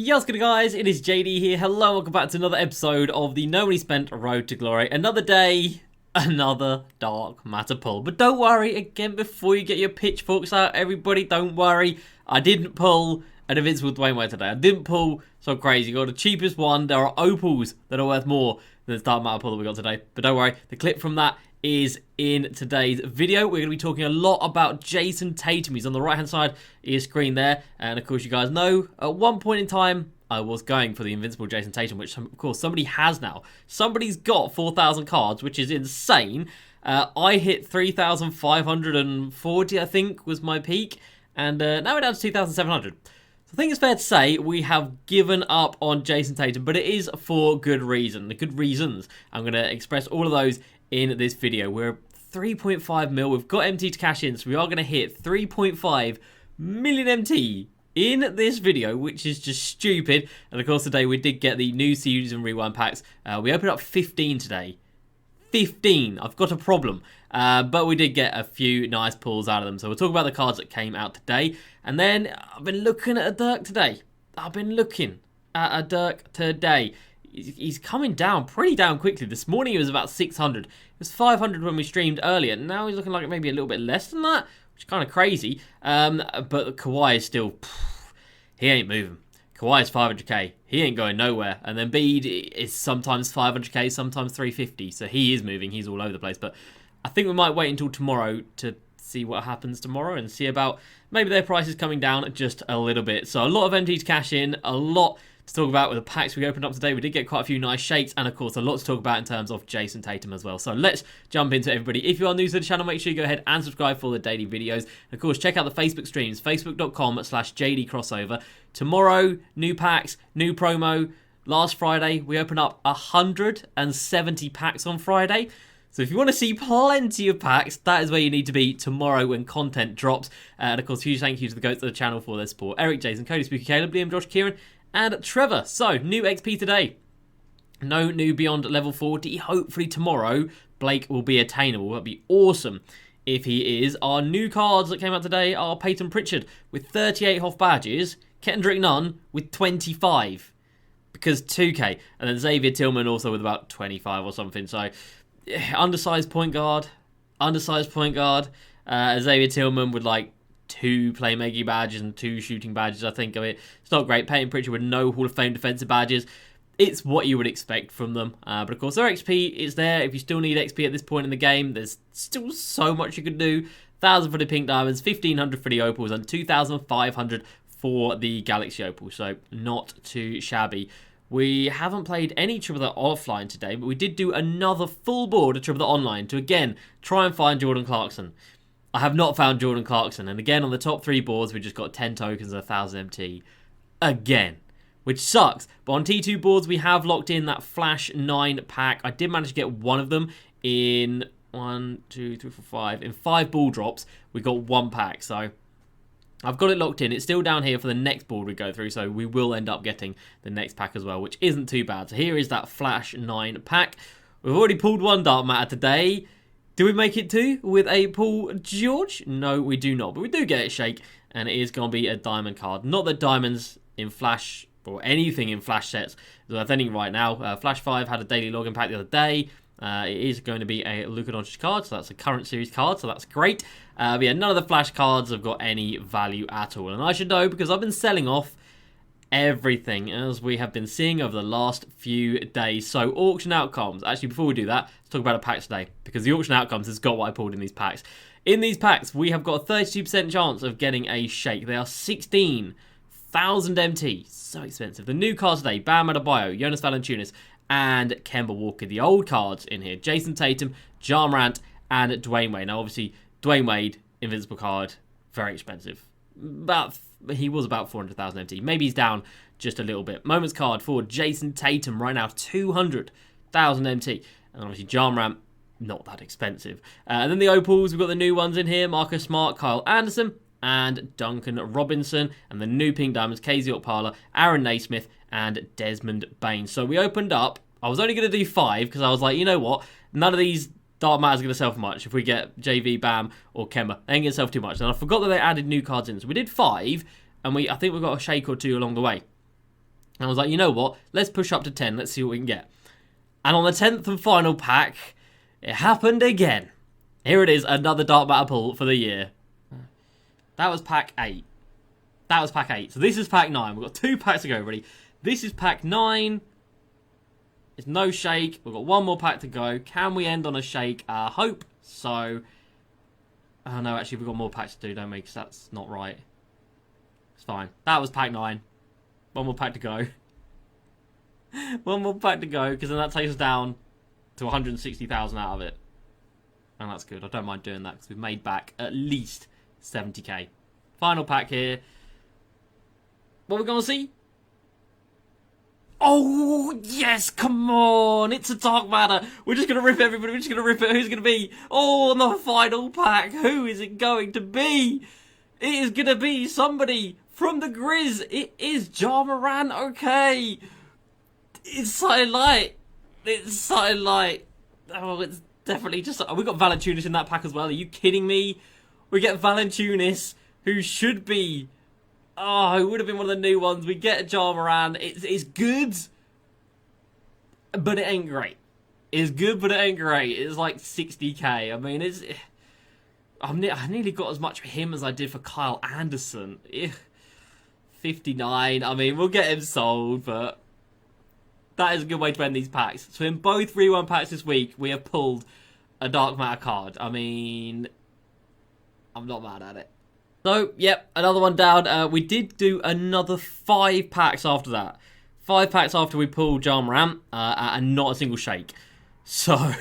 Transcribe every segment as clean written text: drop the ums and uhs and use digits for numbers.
Yo, what's good guys, it is JD here. Hello, welcome back to another episode of the No Money Spent Road to Glory. Another day, another dark matter pull. But don't worry, again, before you get your pitchforks out, everybody, don't worry. I didn't pull an Invincible Dwayne Wade today. I didn't pull so crazy. Got the cheapest one. There are opals that are worth more than the dark matter pull that we got today. But don't worry, the clip from that is in today's video. We're going to be talking a lot about Jayson Tatum. He's on the right hand side of your screen there, and of course you guys know at one point in time I was going for the Invincible Jayson Tatum, which of course somebody has now. Somebody's got 4,000 cards, which is insane. I hit 3,540 I think was my peak, and now we're down to 2,700. So I think it's fair to say we have given up on Jayson Tatum, but it is for good reason. The good reasons, I'm going to express all of those in this video. We're 3.5 mil. We've got MT to cash in, so we are going to hit 3.5 million MT in this video, which is just stupid. And of course today we did get the new series and rewind packs. We opened up 15 today. 15. I've got a problem. But we did get a few nice pulls out of them. So we'll talk about the cards that came out today. And then I've been looking at a Dirk today. He's coming down pretty down quickly. This morning he was about 600. It was 500 when we streamed earlier. Now he's looking like maybe a little bit less than that, which is kind of crazy. But Kawhi is still... he ain't moving. Kawhi is 500k. He ain't going nowhere. And then Bede is sometimes 500k, sometimes 350. So he is moving. He's all over the place. But I think we might wait until tomorrow to see what happens tomorrow and see about maybe their prices coming down just a little bit. So a lot of MT to cash in, a lot to talk about with the packs we opened up today. We did get quite a few nice shakes, and of course a lot to talk about in terms of Jayson Tatum as well. So let's jump into it, everybody. If you are new to the channel, make sure you go ahead and subscribe for the daily videos. And of course, check out the Facebook streams, facebook.com/JDCrossover. Tomorrow, new packs, new promo. Last Friday, we opened up 170 packs on Friday. So if you want to see plenty of packs, that is where you need to be tomorrow when content drops. And of course, huge thank you to the goats of the channel for their support. Eric, Jason, Cody, Spooky, Caleb, Liam, Josh, Kieran, and Trevor. So, new XP today. No new beyond level 40. Hopefully tomorrow, Blake will be attainable. That'd be awesome if he is. Our new cards that came out today are Peyton Pritchard with 38 Hoff badges. Kendrick Nunn with 25. Because 2k. And then Xavier Tillman also with about 25 or something. So, undersized point guard. Xavier Tillman with like 2 playmaking badges and 2 shooting badges, I think. I mean, it's not great. Peyton Pritchard with no Hall of Fame defensive badges. It's what you would expect from them. But of course, their XP is there. If you still need XP at this point in the game, there's still so much you could do. 1,000 for the pink diamonds, 1,500 for the opals, and 2,500 for the galaxy opal. So not too shabby. We haven't played any Triple Threat offline today, but we did do another full board of Triple Threat online to, again, try and find Jordan Clarkson. I have not found Jordan Clarkson, and again on the top 3 boards we just got 10 tokens and 1,000 MT again, which sucks. But on T2 boards we have locked in that Flash 9 pack. I did manage to get one of them in 1, 2, 3, 4, 5. In 5 ball drops we got 1 pack, so I've got it locked in. It's still down here for the next board we go through, so we will end up getting the next pack as well, which isn't too bad. So here is that Flash 9 pack. We've already pulled 1 dark matter today. Do we make it 2 with a Paul George? No, we do not. But we do get it shake, and it is going to be a diamond card. Not that diamonds in Flash, or anything in Flash sets, is worth anything right now. Flash 5 had a daily login pack the other day. It is going to be a Luka Doncic card, so that's a current series card, so that's great. But yeah, none of the Flash cards have got any value at all. And I should know, because I've been selling off everything, as we have been seeing over the last few days. So auction outcomes. Actually, before we do that, let's talk about a pack today, because the auction outcomes has got what I pulled in these packs. In these packs, we have got a 32% chance of getting a shake. They are 16,000 MT. So expensive. The new cards today: Bam Adebayo, Jonas Valanciunas, and Kemba Walker. The old cards in here: Jayson Tatum, Ja Morant, and Dwayne Wade. Now, obviously, Dwayne Wade, Invincible card, very expensive. He was about 400,000 MT. Maybe he's down just a little bit. Moments card for Jayson Tatum right now, 200,000 MT. And obviously, Ja Morant, not that expensive. And then the opals, we've got the new ones in here: Marcus Smart, Kyle Anderson, and Duncan Robinson. And the new pink diamonds: KZ Okpala, Aaron Naismith, and Desmond Bain. So we opened up. I was only going to do 5 because I was like, you know what? None of these dark matter's going to sell for much. If we get JV, Bam, or Kemba, they ain't going to sell for too much. And I forgot that they added new cards in. So we did 5, and I think we got a shake or 2 along the way. And I was like, you know what? Let's push up to 10. Let's see what we can get. And on the 10th and final pack, it happened again. Here it is, another dark matter pull for the year. That was pack 8. That was pack 8. So this is pack 9. We've got 2 packs to go, ready? This is pack 9. It's no shake. We've got 1 more pack to go. Can we end on a shake? I hope so. Oh no, actually we've got more packs to do, don't we? Because that's not right. It's fine. That was pack 9. 1 more pack to go. 1 more pack to go, because then that takes us down to 160,000 out of it. And that's good. I don't mind doing that, because we've made back at least 70k. Final pack here. What are we going to see? Oh, yes, come on. It's a dark matter. We're just going to rip everybody. We're just going to rip it. Who's going to be? Oh, on the final pack. Who is it going to be? It is going to be somebody from the Grizz. It is Ja Morant. Okay. It's something light. It's something light. Oh, it's definitely just... we got Valanciunas in that pack as well. Are you kidding me? We get Valanciunas, who should be... oh, it would have been one of the new ones. We get Ja Morant. It's good, but it ain't great. It's good, but it ain't great. It's like 60k. I mean, I nearly got as much for him as I did for Kyle Anderson. 59. I mean, we'll get him sold, but that is a good way to end these packs. So in both 3-1 packs this week, we have pulled a Dark Matter card. I mean, I'm not mad at it. So, yep, another one down. We did do another 5 packs after that. 5 packs after we pulled Ja Morant, and not a single shake. So,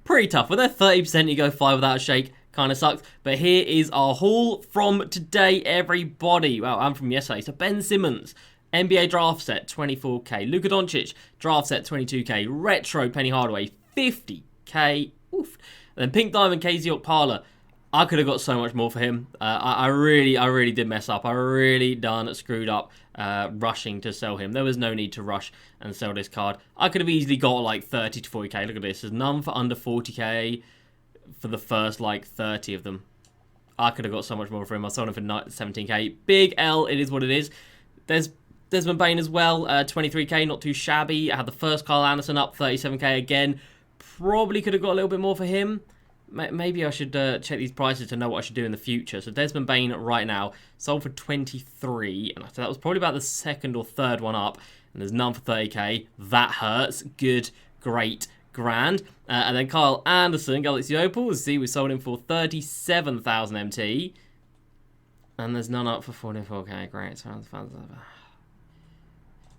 pretty tough. With that 30%, you go 5 without a shake. Kind of sucks. But here is our haul from today, everybody. Well, and from yesterday. So, Ben Simmons, NBA draft set, 24k. Luka Doncic, draft set, 22k. Retro Penny Hardaway, 50k. Oof. And then Pink Diamond, KZ Okpala. I could have got so much more for him. I really did mess up. I really done screwed up rushing to sell him. There was no need to rush and sell this card. I could have easily got like 30 to 40k. Look at this. There's none for under 40k for the first like 30 of them. I could have got so much more for him. I sold him for 17k. Big L, it is what it is. There's Desmond Bane as well, 23k, not too shabby. I had the first Kyle Anderson up, 37k again. Probably could have got a little bit more for him. Maybe I should check these prices to know what I should do in the future. So Desmond Bane right now sold for 23, and that was probably about the 2nd or 3rd one up. And there's none for 30k. That hurts. Good, great, grand. And then Kyle Anderson, Galaxy Opal. See, we sold him for 37,000 MT, and there's none up for 44k. Great.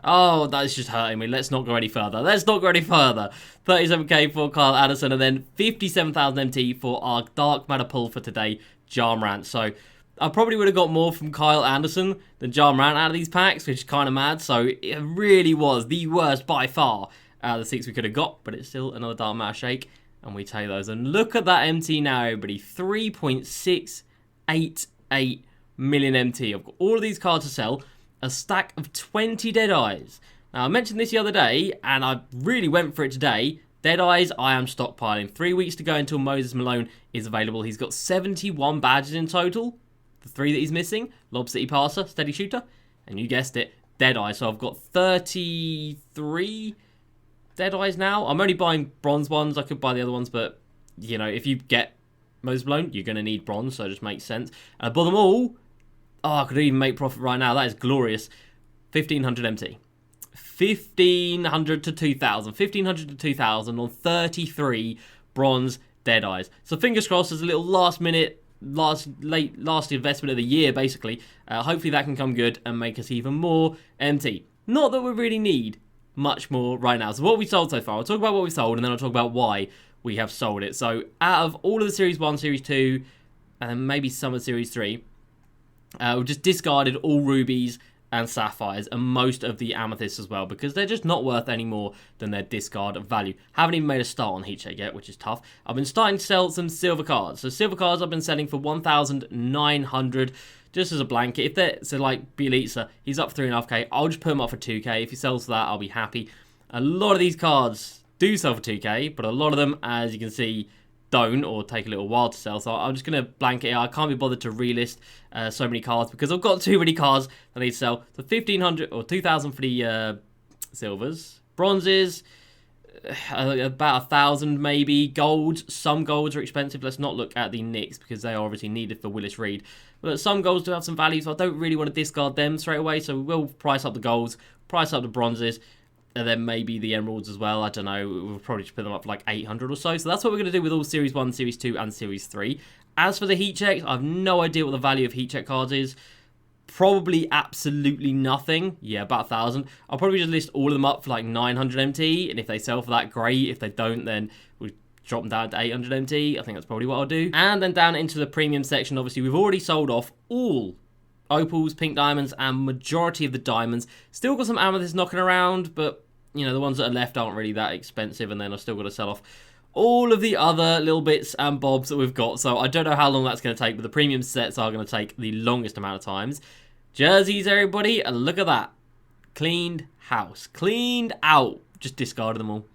Oh, that's just hurting me. Let's not go any further. 37k for Kyle Anderson, and then 57,000 MT for our Dark Matter pull for today, Ja Morant. So I probably would have got more from Kyle Anderson than Ja Morant out of these packs, which is kind of mad. So it really was the worst by far out of the 6 we could have got, but it's still another Dark Matter shake, and we take those. And look at that MT now, everybody. 3.688 million MT. I've got all of these cards to sell. A stack of 20 Deadeyes. Now, I mentioned this the other day, and I really went for it today. Deadeyes, I am stockpiling. 3 weeks to go until Moses Malone is available. He's got 71 badges in total. The 3 that he's missing, Lob City Passer, Steady Shooter, and you guessed it, Deadeyes. So I've got 33 Deadeyes now. I'm only buying bronze ones. I could buy the other ones, but, you know, if you get Moses Malone, you're going to need bronze, so it just makes sense. And I bought them all. Oh, I could even make profit right now. That is glorious. 1,500 MT. 1,500 to 2,000. 1,500 to 2,000 on 33 bronze Deadeyes. So fingers crossed, there's a little last investment of the year, basically. Hopefully that can come good and make us even more MT. Not that we really need much more right now. So what we sold so far, I'll talk about what we sold, and then I'll talk about why we have sold it. So out of all of the Series 1, Series 2, and maybe some of Series 3, we've just discarded all rubies and sapphires and most of the amethysts as well, because they're just not worth any more than their discard value. Haven't even made a start on heat check yet, which is tough. I've been starting to sell some silver cards. So silver cards I've been selling for 1,900 just as a blanket. If they're, so like Bielitsa, he's up for 3.5k. I'll just put him up for 2k. If he sells for that, I'll be happy. A lot of these cards do sell for 2k, but a lot of them, as you can see, don't, or take a little while to sell. So I'm just going to blanket it. I can't be bothered to relist so many cards because I've got too many cards that I need to sell. So 1,500 or 2,000 for the silvers. Bronzes, about 1,000 maybe. Golds, some golds are expensive. Let's not look at the Knicks because they are obviously needed for Willis Reed. But some golds do have some value, so I don't really want to discard them straight away. So we will price up the golds, price up the bronzes, and then maybe the emeralds as well. I don't know. We'll probably just put them up for like 800 or so. So that's what we're going to do with all Series 1, Series 2, and Series 3. As for the heat checks, I have no idea what the value of heat check cards is. Probably absolutely nothing. Yeah, about 1,000. I'll probably just list all of them up for like 900 MT. And if they sell for that, great. If they don't, then we'll drop them down to 800 MT. I think that's probably what I'll do. And then down into the premium section, obviously, we've already sold off all opals, pink diamonds, and majority of the diamonds. Still got some amethysts knocking around, but you know, the ones that are left aren't really that expensive, and then I've still got to sell off all of the other little bits and bobs that we've got. So I don't know how long that's going to take, but the premium sets are going to take the longest amount of times. Jerseys, everybody, and look at that. Cleaned house. Cleaned out. Just discarded them all.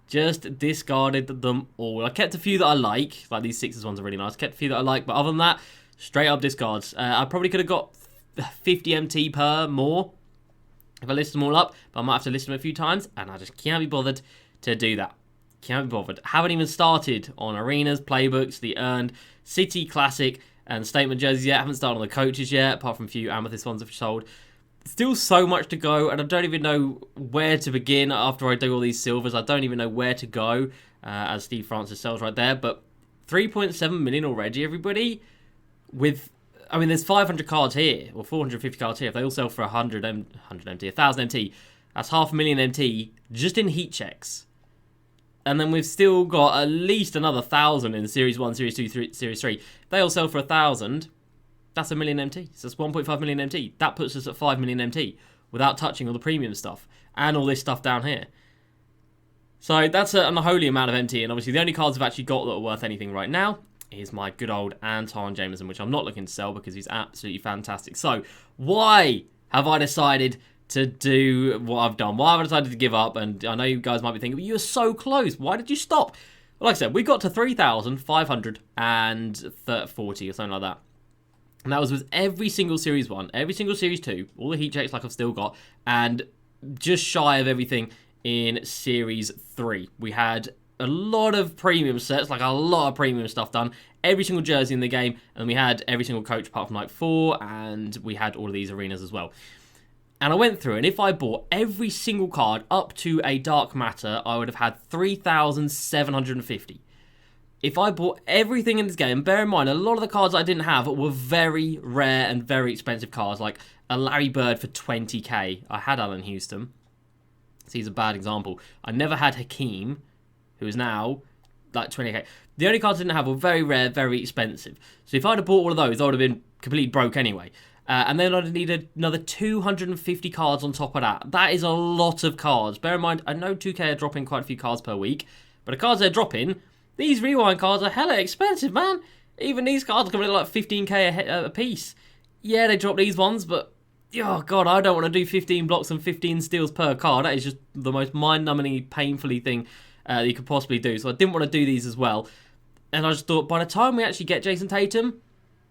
Just discarded them all. I kept a few that I like these Sixers ones are really nice. Kept a few that I like, but other than that, straight up discards. I probably could have got 50 MT per more if I list them all up, but I might have to list them a few times, and I just can't be bothered to do that. Can't be bothered. Haven't even started on arenas, playbooks, the earned, city classic, and statement jerseys yet. Haven't started on the coaches yet, apart from a few amethyst ones I've sold. Still so much to go, and I don't even know where to begin after I do all these silvers. I don't even know where to go, as Steve Francis sells right there, but 3.7 million already, everybody, with... I mean, there's 500 cards here, or 450 cards here. If they all sell for 100 MT, 1,000 MT, that's 500,000 MT just in heat checks. And then we've still got at least another 1,000 in Series 1, Series 2, Series 3. If they all sell for 1,000, that's 1 million MT. So that's 1.5 million MT. That puts us at 5 million MT without touching all the premium stuff and all this stuff down here. So that's an unholy amount of MT, and obviously the only cards I've actually got that are worth anything right now is my good old Anton Jameson, which I'm not looking to sell because he's absolutely fantastic. So why have I decided to do what I've done? Why have I decided to give up? And I know you guys might be thinking, but you were so close. Why did you stop? Well, like I said, we got to 3,540 or something like that. And that was with every single Series 1, every single Series 2, all the heat checks like I've still got, and just shy of everything in Series 3. We had a lot of premium sets, like a lot of premium stuff done. Every single jersey in the game, and we had every single coach apart from like 4, and we had all of these arenas as well. And I went through, and if I bought every single card up to a Dark Matter, I would have had 3,750. If I bought everything in this game, bear in mind, a lot of the cards I didn't have were very rare and very expensive cards, like a Larry Bird for 20k. I had Allen Houston, so he's a bad example. I never had Hakeem, who is now like 20k. The only cards I didn't have were very rare, very expensive. So if I'd have bought all of those, I would have been completely broke anyway. And then I'd have needed another 250 cards on top of that. That is a lot of cards. Bear in mind, I know 2K are dropping quite a few cards per week, but the cards they're dropping, these rewind cards are hella expensive, man. Even these cards are coming at like 15k a piece. Yeah, they drop these ones, but oh god, I don't want to do 15 blocks and 15 steals per card. That is just the most mind-numbingly, painfully thing that you could possibly do. So I didn't want to do these as well. And I just thought, by the time we actually get Jayson Tatum,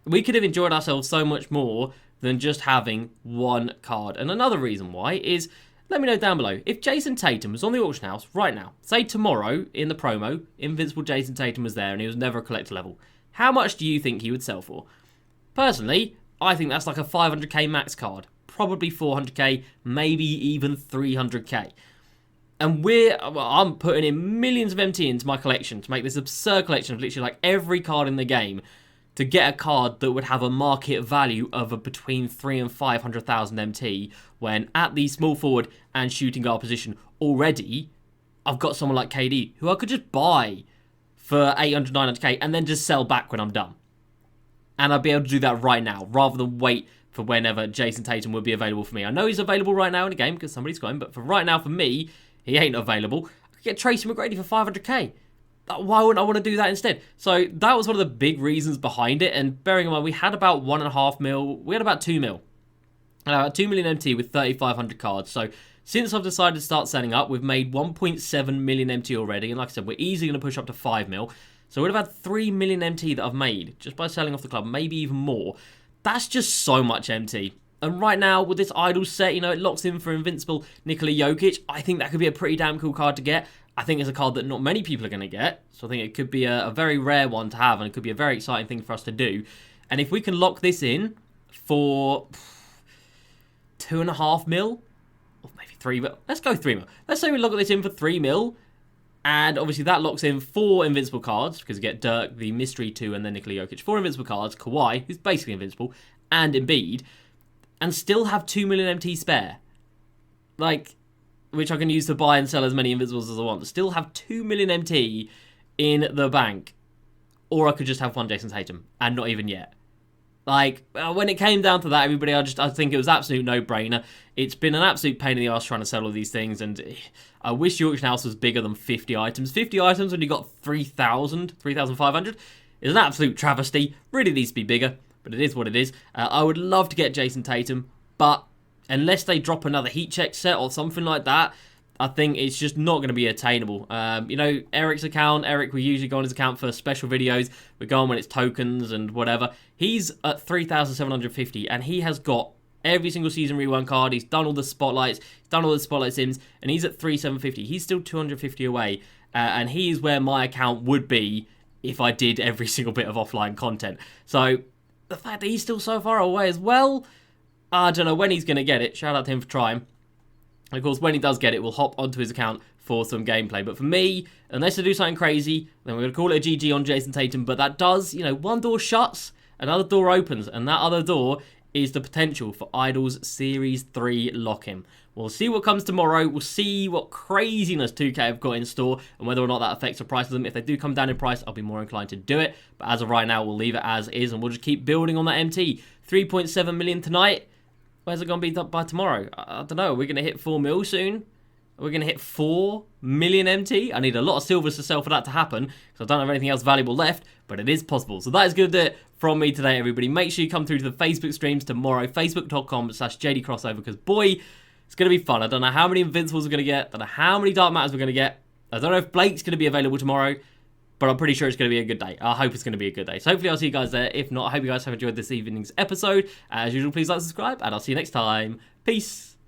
we could have enjoyed ourselves so much more than just having one card. And another reason why is, let me know down below, if Jayson Tatum was on the auction house right now, say tomorrow in the promo, Invincible Jayson Tatum was there and he was never a collector level, how much do you think he would sell for? Personally, I think that's like a 500k max card. Probably 400k, maybe even 300k. And I'm putting in millions of MT into my collection to make this absurd collection of literally like every card in the game to get a card that would have a market value of between 300,000 and 500,000 MT, when at the small forward and shooting guard position already, I've got someone like KD who I could just buy for 800, 900k and then just sell back when I'm done. And I'd be able to do that right now rather than wait for whenever Jayson Tatum would be available for me. I know he's available right now in the game because somebody's got him, but for right now for me, he ain't available. I could get Tracy McGrady for 500k. Why wouldn't I want to do that instead? So that was one of the big reasons behind it. And bearing in mind, we had about 1.5 mil. We had about 2 mil. About 2 million MT with 3,500 cards. So since I've decided to start setting up, we've made 1.7 million MT already. And like I said, we're easily going to push up to 5 mil. So I would have had 3 million MT that I've made just by selling off the club, maybe even more. That's just so much MT. And right now, with this idol set, you know, it locks in for Invincible Nikola Jokic. I think that could be a pretty damn cool card to get. I think it's a card that not many people are going to get. So I think it could be a very rare one to have, and it could be a very exciting thing for us to do. And if we can lock this in for 2.5 mil, or maybe 3 mil. Let's go 3 mil. Let's say we lock this in for 3 mil. And obviously that locks in 4 invincible cards, because you get Dirk, the Mystery 2, and then Nikola Jokic. 4 invincible cards, Kawhi, who's basically invincible, and Embiid, and still have 2 million MT spare. Like, which I can use to buy and sell as many invincibles as I want. Still have 2 million MT in the bank. Or I could just have one Jayson Tatum, and not even yet. Like, when it came down to that, everybody, I think it was absolute no-brainer. It's been an absolute pain in the arse trying to sell all these things, and I wish your auction house was bigger than 50 items. 50 items when you got 3,000, 3,500 is an absolute travesty. Really needs to be bigger, but it is what it is. I would love to get Jayson Tatum, but unless they drop another heat check set or something like that, I think it's just not going to be attainable. You know, Eric's account, Eric, we usually go on his account for special videos. We go on when it's tokens and whatever. He's at 3,750, and he has got every single season rewind card. He's done all the spotlights, he's done all the spotlight sims, and he's at 3,750. He's still 250 away, and he is where my account would be if I did every single bit of offline content. So the fact that he's still so far away as well, I don't know when he's going to get it. Shout out to him for trying. Of course, when he does get it, we'll hop onto his account for some gameplay. But for me, unless I do something crazy, then we're going to call it a GG on Jayson Tatum. But that does, you know, one door shuts, another door opens. And that other door is the potential for Idols Series 3 lock-in. We'll see what comes tomorrow. We'll see what craziness 2K have got in store and whether or not that affects the price of them. If they do come down in price, I'll be more inclined to do it. But as of right now, we'll leave it as is, and we'll just keep building on that MT. 3.7 million tonight. Where's it going to be by tomorrow? I don't know. Are we going to hit 4 mil soon? Are we going to hit 4 million MT? I need a lot of silvers to sell for that to happen, because I don't have anything else valuable left, but it is possible. So that is going to do it from me today, everybody. Make sure you come through to the Facebook streams tomorrow, facebook.com/JD Crossover, because boy, it's going to be fun. I don't know how many Invincibles we're going to get. I don't know how many Dark Matters we're going to get. I don't know if Blake's going to be available tomorrow, but I'm pretty sure it's going to be a good day. I hope it's going to be a good day. So hopefully I'll see you guys there. If not, I hope you guys have enjoyed this evening's episode. As usual, please like and subscribe, and I'll see you next time. Peace.